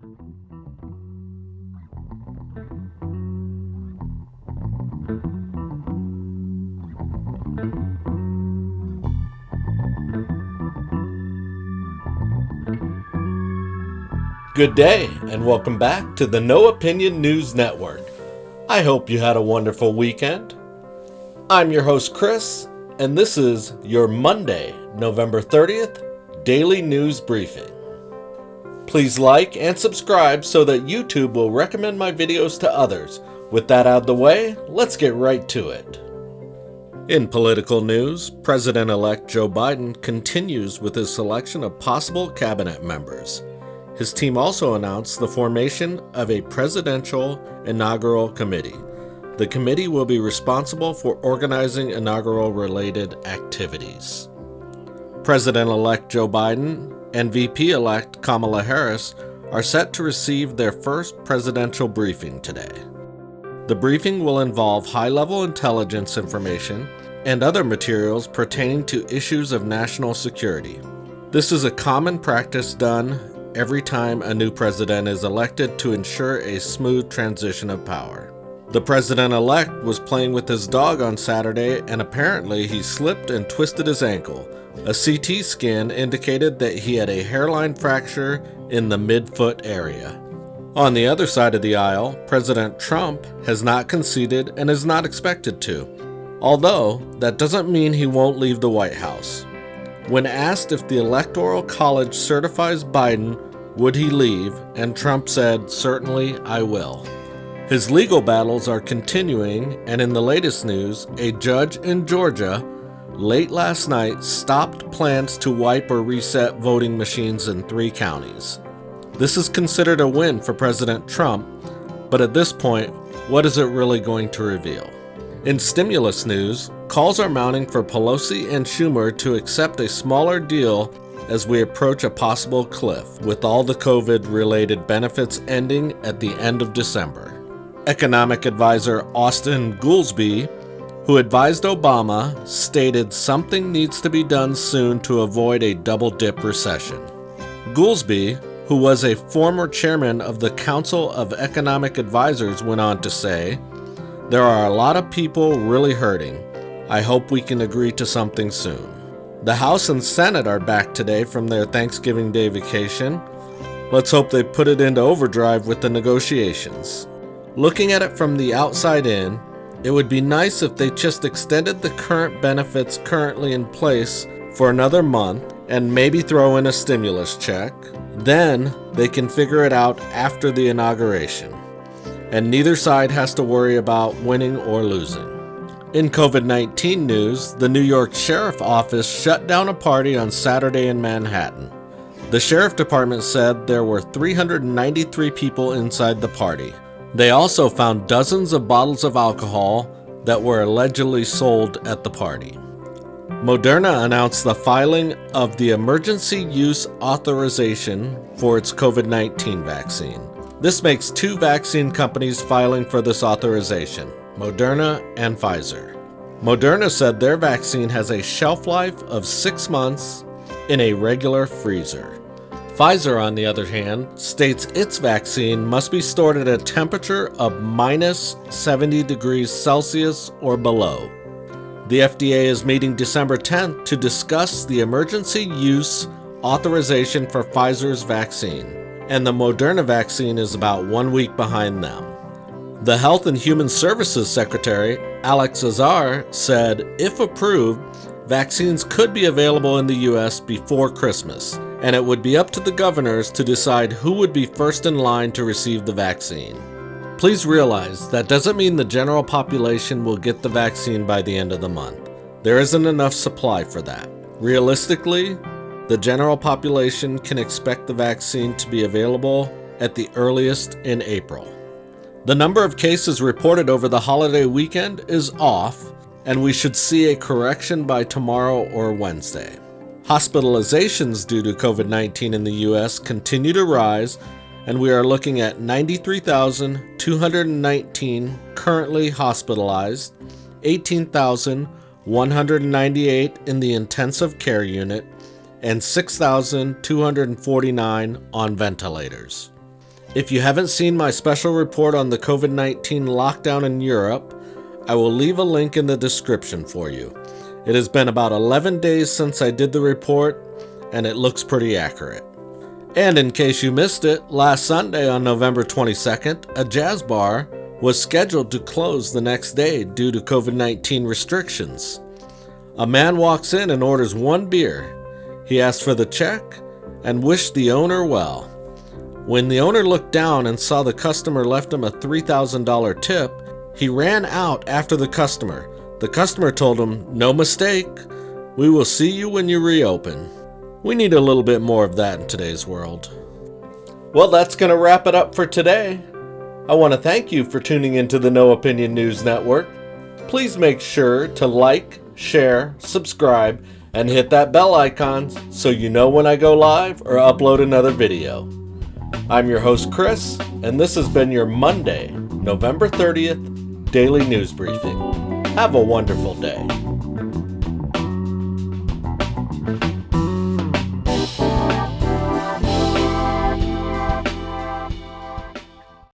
Good day, and welcome back to the No Opinion News Network. I hope you had a wonderful weekend. I'm your host, Chris, and this is your Monday, November 30th, Daily News Briefing. Please like and subscribe so that YouTube will recommend my videos to others. With that out of the way, let's get right to it. In political news, President-elect Joe Biden continues with his selection of possible cabinet members. His team also announced the formation of a presidential inaugural committee. The committee will be responsible for organizing inaugural-related activities. President-elect Joe Biden and VP-elect Kamala Harris are set to receive their first presidential briefing today. The briefing will involve high-level intelligence information and other materials pertaining to issues of national security. This is a common practice done every time a new president is elected to ensure a smooth transition of power. The president-elect was playing with his dog on Saturday, and apparently he slipped and twisted his ankle. A CT scan indicated that he had a hairline fracture in the mid-foot area. On the other side of the aisle, President Trump has not conceded and is not expected to, although that doesn't mean he won't leave the White House. When asked if the Electoral College certifies Biden, would he leave, and Trump said, "Certainly, I will." His legal battles are continuing, and in the latest news, a judge in Georgia late last night stopped plans to wipe or reset voting machines in 3 counties. This is considered a win for President Trump, but at this point, what is it really going to reveal? In stimulus news, calls are mounting for Pelosi and Schumer to accept a smaller deal as we approach a possible cliff, with all the COVID-related benefits ending at the end of December. Economic advisor Austin Goolsbee, who advised Obama, stated something needs to be done soon to avoid a double-dip recession. Goolsbee, who was a former chairman of the Council of Economic Advisors, went on to say, "There are a lot of people really hurting. I hope we can agree to something soon." The House and Senate are back today from their Thanksgiving Day vacation. Let's hope they put it into overdrive with the negotiations. Looking at it from the outside in, it would be nice if they just extended the current benefits currently in place for another month and maybe throw in a stimulus check. Then they can figure it out after the inauguration. And neither side has to worry about winning or losing. In COVID-19 news, the New York Sheriff Office shut down a party on Saturday in Manhattan. The Sheriff Department said there were 393 people inside the party. They also found dozens of bottles of alcohol that were allegedly sold at the party. Moderna announced the filing of the emergency use authorization for its COVID-19 vaccine. This makes 2 vaccine companies filing for this authorization, Moderna and Pfizer. Moderna said their vaccine has a shelf life of 6 months in a regular freezer. Pfizer, on the other hand, states its vaccine must be stored at a temperature of minus 70 degrees Celsius or below. The FDA is meeting December 10th to discuss the emergency use authorization for Pfizer's vaccine, and the Moderna vaccine is about 1 week behind them. The Health and Human Services Secretary, Alex Azar, said if approved, vaccines could be available in the U.S. before Christmas, and it would be up to the governors to decide who would be first in line to receive the vaccine. Please realize that doesn't mean the general population will get the vaccine by the end of the month. There isn't enough supply for that. Realistically, the general population can expect the vaccine to be available at the earliest in April. The number of cases reported over the holiday weekend is off, and we should see a correction by tomorrow or Wednesday. Hospitalizations due to COVID-19 in the U.S. continue to rise, and we are looking at 93,219 currently hospitalized, 18,198 in the intensive care unit, and 6,249 on ventilators. If you haven't seen my special report on the COVID-19 lockdown in Europe, I will leave a link in the description for you. It has been about 11 days since I did the report, and it looks pretty accurate. And in case you missed it, last Sunday on November 22nd, a jazz bar was scheduled to close the next day due to COVID-19 restrictions. A man walks in and orders one beer. He asked for the check and wished the owner well. When the owner looked down and saw the customer left him a $3,000 tip, he ran out after the customer. The customer told him, "No mistake, we will see you when you reopen." We need a little bit more of that in today's world. Well, that's going to wrap it up for today. I want to thank you for tuning into the No Opinion News Network. Please make sure to like, share, subscribe, and hit that bell icon so you know when I go live or upload another video. I'm your host, Chris, and this has been your Monday, November 30th, Daily News Briefing. Have a wonderful day.